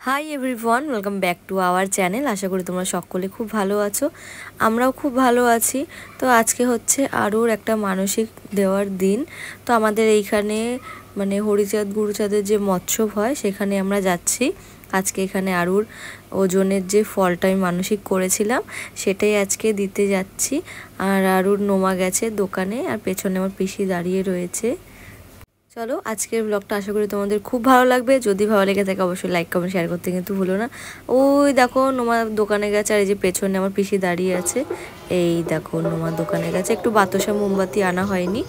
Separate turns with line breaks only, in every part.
High everyone, welcome back to our channel. আশা করি তোমরা সকলে খুব ভালো আছো, আমরাও খুব ভালো আছি। তো আজকে হচ্ছে আরুর একটা মানসিক দেওয়ার দিন। তো আমাদের এইখানে মানে হরিচাঁদ গুরুচাঁদের যে মৎসব হয় সেখানে আমরা যাচ্ছি। আজকে এখানে আরুর ওজনের যে ফলটা আমি মানসিক করেছিলাম সেটাই আজকে দিতে যাচ্ছি। আর আরুর নোমা গেছে দোকানে, আর পেছনে আমার পিসি দাঁড়িয়ে রয়েছে। চলো আজকের ব্লগটা আশা করি তোমাদের খুব ভালো লাগবে। যদি ভালো লেগে থাকে অবশ্যই লাইক কমেন্ট শেয়ার করতে কিন্তু ভুলো না। ওই দেখো নোমা দোকানে গেছে, আর এই যে পেছনে আমার পিসি দাঁড়িয়ে আছে। এই দেখো নোমা দোকানে গেছে। একটু বাতাসা মোমবাতি আনা হয়নি,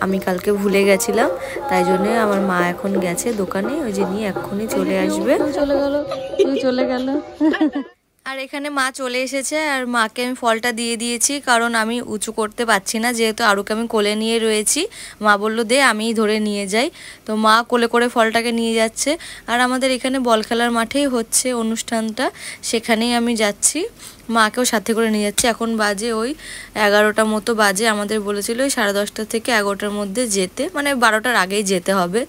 আমি কালকে ভুলে গেছিলাম, তাই জন্য আমার মা এখন গেছে দোকানে, ওই যে নিয়ে এক্ষুনি চলে আসবে। চলে গেল আর এখানে মা চলে এসেছে, আর মাকে আমি ফলটা দিয়ে দিয়েছি, কারণ আমি উঁচু করতে পারছি না, যেহেতু আরুকে আমি কোলে নিয়ে রয়েছি। মা বলল দে আমিই ধরে নিয়ে যাই, তো মা কোলে করে ফলটাকে নিয়ে যাচ্ছে। আর আমাদের এখানে বল খেলার মাঠেই হচ্ছে অনুষ্ঠানটা, সেখানেই আমি যাচ্ছি, মাকেও সাথে করে নিয়ে যাচ্ছি। এখন বাজে ওই 11টা মতো বাজে, আমাদের বলেছিল ওই 10:30 থেকে 11টার মধ্যে যেতে, মানে 12টার আগেই যেতে হবে।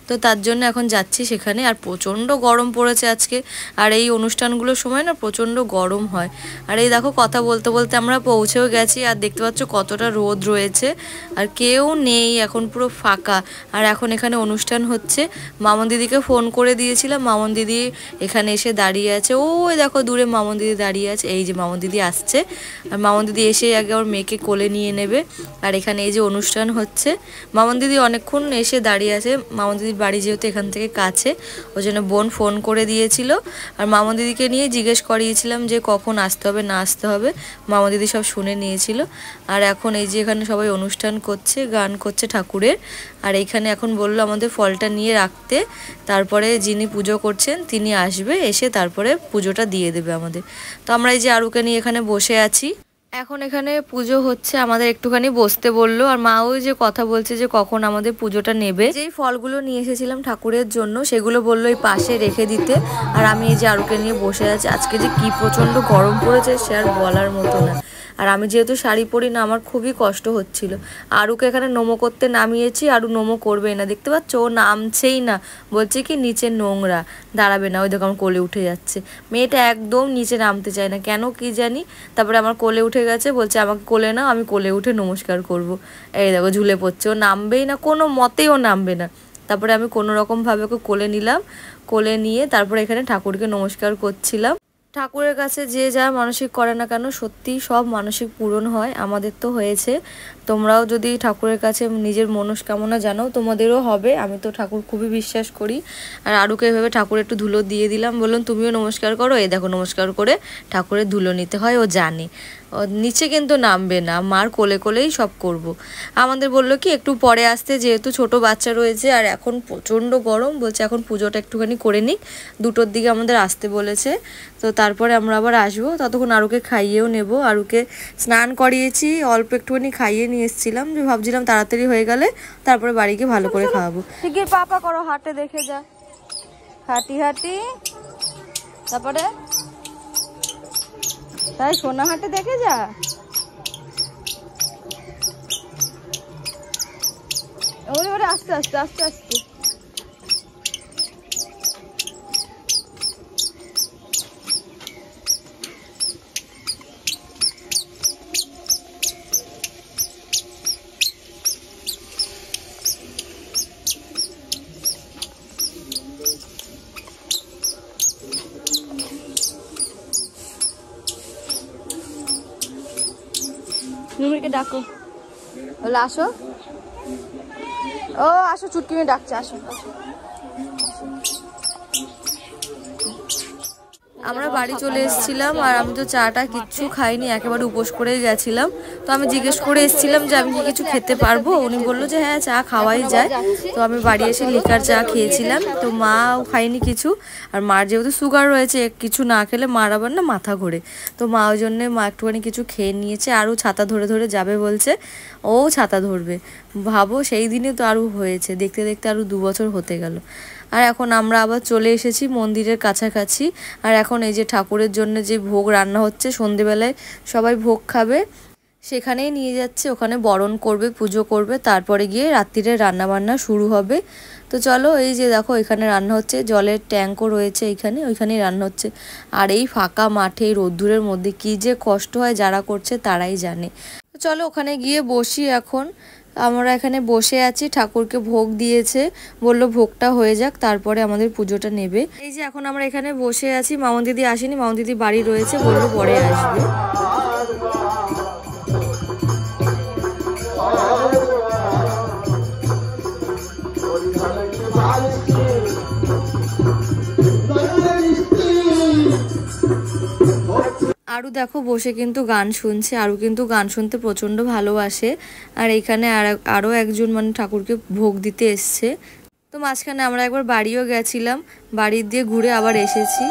তো তার জন্য এখন যাচ্ছি সেখানে। আর প্রচণ্ড গরম পড়েছে আজকে, আর এই অনুষ্ঠানগুলোর সময় না প্রচণ্ড গরম হয়। আর এই দেখো কথা বলতে বলতে আমরা পৌঁছেও গেছি, আর দেখতে পাচ্ছ কতটা রোদ রয়েছে, আর কেউ নেই, এখন পুরো ফাঁকা। আর এখন এখানে অনুষ্ঠান হচ্ছে। মামন দিদিকে ফোন করে দিয়েছিলাম, মামন দিদি এখানে এসে দাঁড়িয়ে আছে। ওই দেখো দূরে মামন দিদি দাঁড়িয়ে আছে, এই যে মামন দিদি আসছে। আর মামন দিদি এসে আগে ওর মেয়েকে কোলে নিয়ে নেবে। আর এখানে এই যে অনুষ্ঠান হচ্ছে, মামন দিদি অনেকক্ষণ এসে দাঁড়িয়ে আছে। মামন দিদির বাড়ি যেহেতু এখান থেকে কাছে, ওই জন্য বোন ফোন করে দিয়েছিল। আর মামন দিদিকে নিয়ে জিজ্ঞেস করিয়েছিলাম যে কখন আসতে হবে না আসতে হবে, মামন দিদি সব শুনে নিয়েছিল। আর এখন এই যে এখানে সবাই অনুষ্ঠান করছে, গান করছে ঠাকুরের। আর এইখানে এখন বললো আমাদের ফলটা নিয়ে রাখতে, তারপরে যিনি পুজো করছেন তিনি আসবে, এসে তারপরে পুজোটা দিয়ে দেবে আমাদের। তো আমরা এই যে আরুকে নিয়ে এখানে বসে আছি। এখন এখানে পুজো হচ্ছে, আমাদের একটুখানি বসতে বললো। আর মা ওই যে কথা বলছে যে কখন আমাদের পুজোটা নেবে। যেই ফলগুলো নিয়ে এসেছিলাম ঠাকুরের জন্য সেগুলো বললো এই পাশে রেখে দিতে। আর আমি এই যে আরুকে নিয়ে বসে আছি। আজকে যে কি প্রচণ্ড গরম পড়েছে সে আর বলার মতো না। আর আমি যেহেতু শাড়ি পরি না, আমার খুবই কষ্ট হচ্ছিল। আরুকে এখানে নোমো করতে নামিয়েছি, আরু নোমো করবেই না, দেখতে পাচ্ছ ও নামছেই না, বলছে কি নিচে নোংরা, দাঁড়াবে না। ওই দেখো আমার কোলে উঠে যাচ্ছে, মেয়েটা একদম নিচে নামতে চায় না, কেন কি জানি। তারপরে আমার কোলে উঠে গেছে, বলছে আমাকে কোলে নাও, আমি কোলে উঠে নমস্কার করব। এই দেখো ঝুলে পড়ছে, ও নামবেই না, কোনো মতেই ও নামবে না। তারপরে আমি কোনো রকমভাবে ওকে কোলে নিলাম, কোলে নিয়ে তারপরে এখানে ঠাকুরকে নমস্কার করছিলাম। ঠাকুরের কাছে যে যা মানসিক করে না কেন সত্যি সব মানসিক পূরণ হয়, আমাদের তো হয়েছে। তোমরাও যদি ঠাকুরের কাছে নিজের মনস্কামনা জানাও তোমাদেরও হবে, আমি তো ঠাকুর খুবই বিশ্বাস করি। আর আরুকে এভাবে ঠাকুর একটু ধুলো দিয়ে দিলাম, বললাম তুমিও নমস্কার করো। এই দেখো নমস্কার করে ঠাকুরের ধুলো নিতে হয়, ও জানে, ও নিচে কিন্তু নামবে না, মার কোলে কোলেই সব করব। আমাদের বললো কি একটু পরে আসতে, যেহেতু ছোট বাচ্চা রয়েছে আর এখন প্রচণ্ড গরম, বলছে এখন পুজোটা একটুখানি করে নিক, 2টোর দিকে আমাদের আসতে বলেছে। তো তারপরে আমরা আবার আসবো, ততক্ষণ আরুকে খাইয়েও নেব। আরুকে স্নান করিয়েছি, অল্প একটুখানি খাইয়ে নিয়ে এসেছিলাম, যে ভাবছিলাম তাড়াতাড়ি হয়ে গেলে তারপরে বাড়িকে ভালো করে খাওয়াবো। ঠিকই পাপা করো, হাটে দেখে যা, হাঁটি হাঁটি, তারপরে তাই সোনা হাটে দেখে যা। ওরে ওরে আস্তে আস্তে আস্তে আস্তে। নুমিকে ডাকো, বলে আসো, ও আসো, চুটকিনি ডাকছে, আসো আসো। আমরা বাড়ি চলে এসেছিলাম, আর আমি তো চাটা কিচ্ছু খাইনি, একেবারে উপোস করেই গেছিলাম। তো আমি জিজ্ঞেস করে এসেছিলাম যে আমি কি কিছু খেতে পারবো, উনি বললো যে হ্যাঁ চা খাওয়াই যায়। তো আমি বাড়ি এসে লিকার চা খেয়েছিলাম, তো মাও খাইনি কিছু। আর মার যেহেতু সুগার রয়েছে, কিছু না খেলে মার আবার না মাথা ঘোরে, তো মা ওই জন্যে মা একটুখানি কিছু খেয়ে নিয়েছে। আরও ছাতা ধরে ধরে যাবে বলছে, ও ছাতা ধরবে। ভাবো সেই দিনে তো আরও হয়েছে, দেখতে দেখতে আরও 2 বছর হতে গেল। আর এখন আমরা আবার চলে এসেছি মন্দিরের কাছাকাছি। আর এখন এই যে ঠাকুরের জন্য যে ভোগ রান্না হচ্ছে, সন্ধেবেলায় সবাই ভোগ খাবে, সেখানেই নিয়ে যাচ্ছে, ওখানে বরণ করবে, পুজো করবে, তারপরে গিয়ে রাত্রিরে রান্নাবান্না শুরু হবে। তো চলো, এই যে দেখো এখানে রান্না হচ্ছে, জলের ট্যাঙ্কও রয়েছে এখানে, ওইখানেই রান্না হচ্ছে। আর এই ফাঁকা মাঠে রোদ্দুরের মধ্যে কি যে কষ্ট হয় যারা করছে তারাই জানে। তো চলো ওখানে গিয়ে বসি এখন। আমরা এখানে বসে আছি, ঠাকুরকে ভোগ দিয়েছে, বললো ভোগটা হয়ে যাক তারপরে আমাদের পুজোটা নেবে। এই যে এখন আমরা এখানে বসে আছি, মামন দিদি আসেনি, মামন দিদি বাড়ি রয়েছে, বললো পরে আসবে। আরও দেখো বসে কিন্তু গান শুনছে, আরও কিন্তু গান শুনতে প্রচণ্ড ভালোবাসে। আর এইখানে আরও একজন মানে ঠাকুরকে ভোগ দিতে এসছে। তো মাঝখানে আমরা একবার বাড়িও গেছিলাম, বাড়ি দিয়ে ঘুরে আবার এসেছি।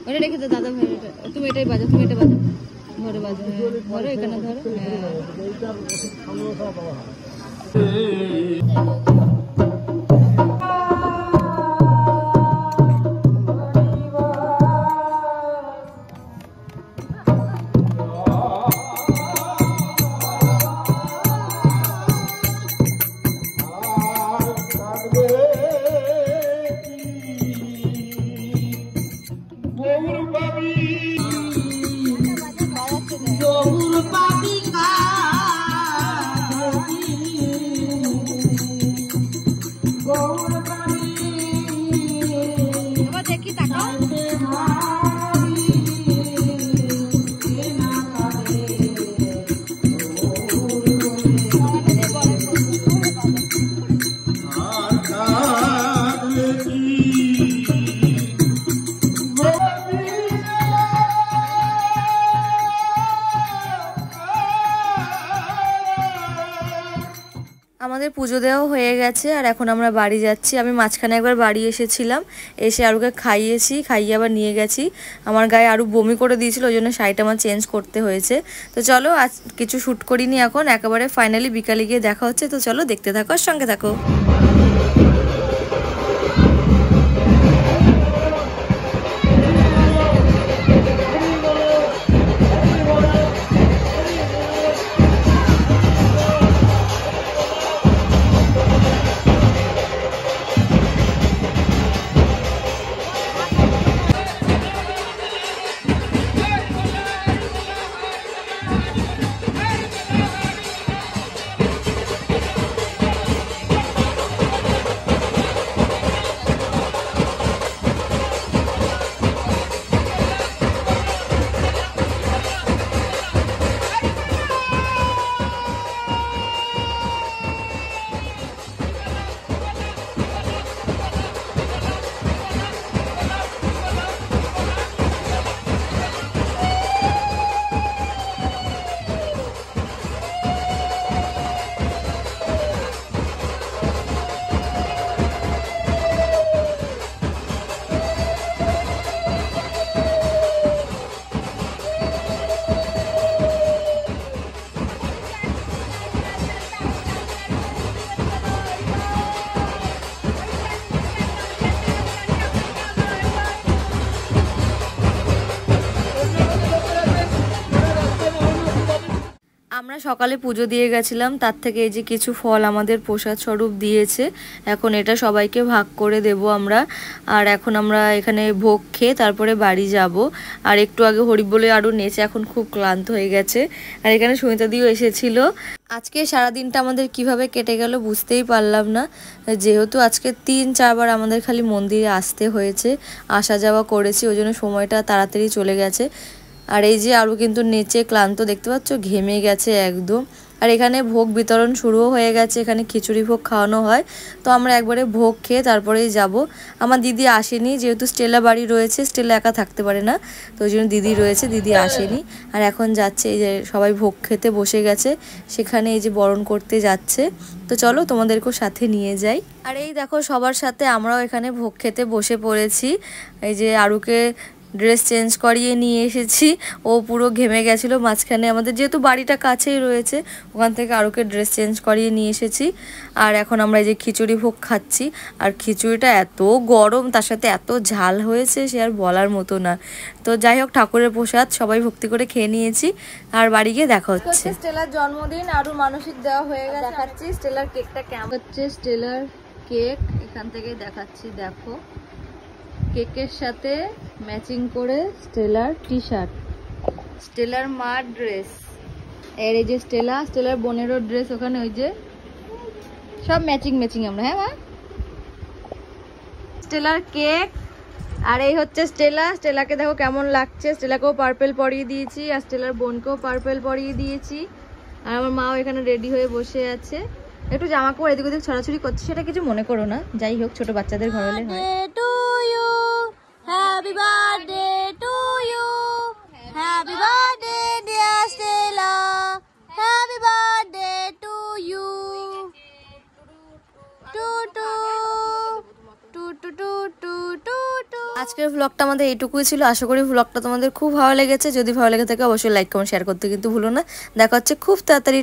ওটা রেখে দাও দাদা ভাই, তুমি এটাই বাজাও, তুমি এটা বাজাও, ধরে বাজাও, ধরো এখানে ধরো। আমাদের পুজো দেওয়া হয়ে গেছে, আর এখন আমরা বাড়ি যাচ্ছি। আমি মাঝখানে একবার বাড়ি এসেছিলাম, এসে আরুকে খাইয়েছি, খাইয়ে আবার নিয়ে গেছি। আমার গায়ে আরু বমি করে দিয়েছিল, ওই জন্য শাড়িটা আমার চেঞ্জ করতে হয়েছে। তো চলো, আজ কিছু শ্যুট করিনি, এখন একেবারে ফাইনালি বিকালে গিয়ে দেখা হচ্ছে। তো চলো দেখতে থাকো, আর সঙ্গে থাকো। সকালে পুজো দিয়ে গেছিলাম, তার থেকে এই যে কিছু ফল আমাদের প্রসাদ স্বরূপ দিয়েছে। এখন এটা সবাইকে ভাগ করে দেব আমরা। আর এখন আমরা এখানে ভোগ খেয়ে তারপরে বাড়ি যাব। আর একটু আগে হরি বলে আরও নেচে এখন খুব ক্লান্ত হয়ে গেছে। আর এখানে সুমিতা দিও এসেছিল। আজকে সারাদিনটা আমাদের কিভাবে কেটে গেল বুঝতেই পারলাম না, যেহেতু আজকে 3-4 বার আমাদের খালি মন্দিরে আসতে হয়েছে, আসা যাওয়া করেছি, ওই জন্য সময়টা তাড়াতাড়ি চলে গেছে। আর এই যে আরও কিন্তু নেচে ক্লান্ত, দেখতে পাচ্ছ ঘেমে গেছে একদম। আর এখানে ভোগ বিতরণ শুরুও হয়ে গেছে, এখানে খিচুড়ি ভোগ খাওয়ানো হয়। তো আমরা একবারে ভোগ খেয়ে তারপরেই যাব। আমার দিদি আসেনি, যেহেতু স্টেলা বাড়ি রয়েছে, স্টেলা একা থাকতে পারে না, তো ওই জন্য দিদি রয়েছে, দিদি আসেনি। আর এখন যাচ্ছে, এই যে সবাই ভোগ খেতে বসে গেছে, সেখানে এই যে বরণ করতে যাচ্ছে। তো চলো তোমাদেরকেও সাথে নিয়ে যাই। আর এই দেখো সবার সাথে আমরাও এখানে ভোগ খেতে বসে পড়েছি। এই যে আরুকে ড্রেস চেঞ্জ করিয়ে নিয়ে এসেছি, ও পুরো ঘেমে গেছিলো মাঝখানে। আমাদের যেহেতু বাড়িটা কাছেই রয়েছে, ওখান থেকে আরুকে ড্রেস চেঞ্জ করিয়ে নিয়ে এসেছি। আর এখন আমরা এই যে খিচুড়ি ভোগ খাচ্ছি। আর খিচুড়িটা এত গরম, তার সাথে এত ঝাল হয়েছে, সে আর বলার মতো না। তো যাই হোক, ঠাকুরের প্রসাদ সবাই ভক্তি করে খেয়ে নিয়েছি। আর বাড়ি গিয়ে দেখা হচ্ছে। স্টেলার জন্মদিন, আরও মানসিক দেওয়া হয়ে গেছে। দেখাচ্ছি স্টেলার কেকটা কেমন হচ্ছে। স্টেলার কেক এখান থেকে দেখাচ্ছি, দেখো কেকের সাথে ম্যাচিং করে স্টেলার টি শার্ট, স্টেলার মার ড্রেস, এর এই যে স্টেলার বোনেরও ড্রেস, ওখানে ওই যে সব ম্যাচিং ম্যাচিং আমরা। হ্যাঁ মা, স্টেলার কেক। আর এই হচ্ছে স্টেলাকে দেখো কেমন লাগছে। স্টেলাকেও পার্পেল পরিয়ে দিয়েছি, আর স্টেলার বোনকেও পার্পেল পরিয়ে দিয়েছি। আর আমার মাও এখানে রেডি হয়ে বসে আছে, একটু জামা কাপড় এদিক ওদিক ছড়াছড়ি করছে, সেটা কিছু মনে করো না। যাই হোক, ছোট বাচ্চাদের ঘর হলে হয়। Happy birthday to you, happy birthday dear Stella, happy birthday to you, আজকের ভ্লগটা আমাদের এইটুকুই ছিল। আশা করি ভ্লগটা তোমাদের খুব ভালো লেগেছে। যদি ভালো লেগে থাকে অবশ্যই লাইক কমেন্ট শেয়ার করতে কিন্তু ভুলো না। দেখা হচ্ছে খুব তাড়াতাড়ি।